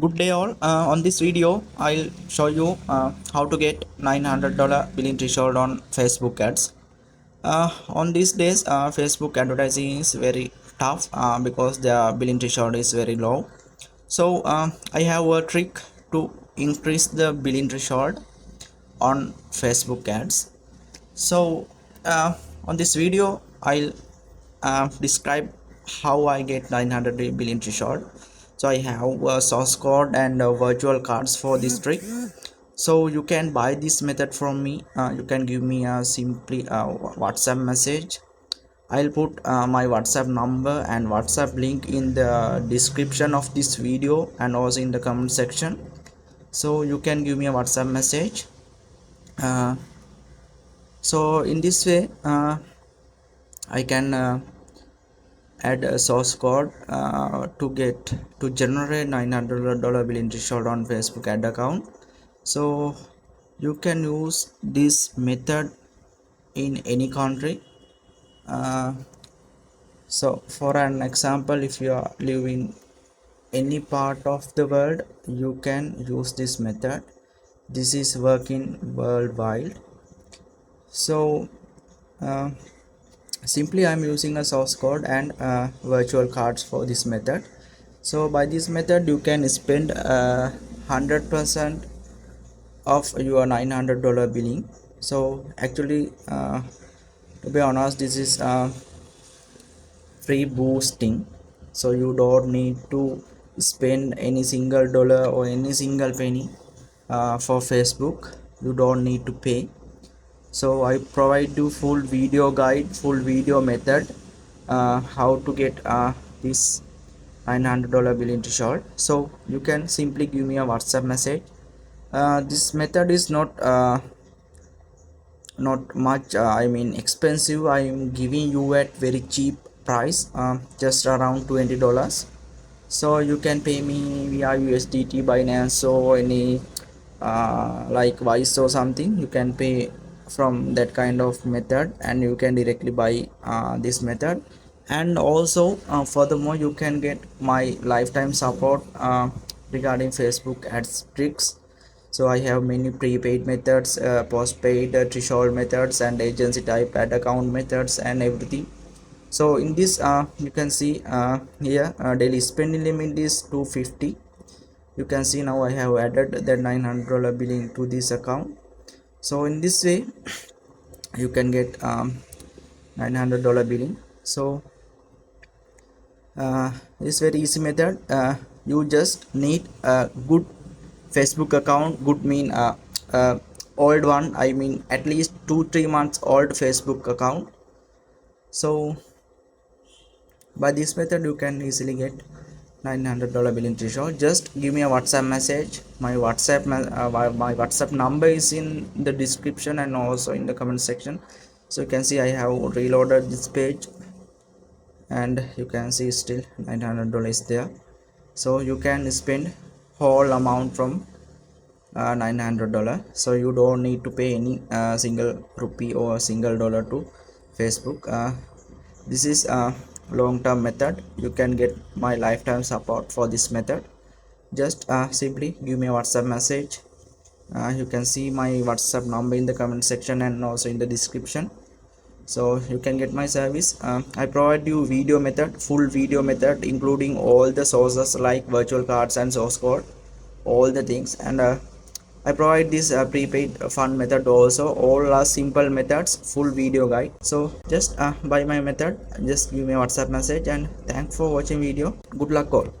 Good day all. On this video, I'll show you how to get $900 billing threshold on Facebook ads. On these days, Facebook advertising is very tough because the billing threshold is very low. So I have a trick to increase the billing threshold on Facebook ads. So on this video, I'll describe how I get 900 billion threshold. So I have a source code and virtual cards for this trick. So you can buy this method from me. You can give me a simply WhatsApp message. I'll put my WhatsApp number and WhatsApp link in the description of this video and also in the comment section. So you can give me a WhatsApp message. So in this way I can add a source code to generate $900 billing threshold on Facebook ad account. So you can use this method in any country. So for an example, if you live in any part of the world, you can use this method. This is working worldwide. So simply I'm using a source code and virtual cards for this method. So by this method you can spend 100% of your $900 billing. So actually to be honest, this is free boosting, so you don't need to spend any single dollar or any single penny for Facebook. You don't need to pay. So I provide you full video guide, full video method how to get this $900 billing threshold. So you can simply give me a WhatsApp message. This method is not much expensive. I am giving you at very cheap price, just around $20. So you can pay me via USDT, Binance, or any like Wise or something. You can pay from that kind of method and you can directly buy this method. And also furthermore, you can get my lifetime support regarding Facebook ads tricks. So I have many prepaid methods, postpaid, threshold methods, and agency type ad account methods and everything. So in this you can see here daily spending limit is 250. You can see now I have added the $900 billing to this account. So in this way you can get $900 billing. So it's very easy method. You just need a good Facebook account. Good mean old one, I mean at least 2-3 months old Facebook account. So by this method you can easily get $900 billing threshold. Just give me a WhatsApp message. My WhatsApp number is in the description and also in the comment section. So you can see I have reloaded this page and you can see still $900 is there. So you can spend whole amount from $900. So you don't need to pay any single rupee or single dollar to Facebook. This is a long-term method. You can get my lifetime support for this method. Just simply give me a WhatsApp message. You can see my WhatsApp number in the comment section and also in the description. So you can get my service. I provide you video method, full video method, including all the sources like virtual cards and source code, all the things. And I provide this prepaid fund method also. All are simple methods, full video guide. So just buy my method, just give me a WhatsApp message, and thanks for watching video. Good luck all.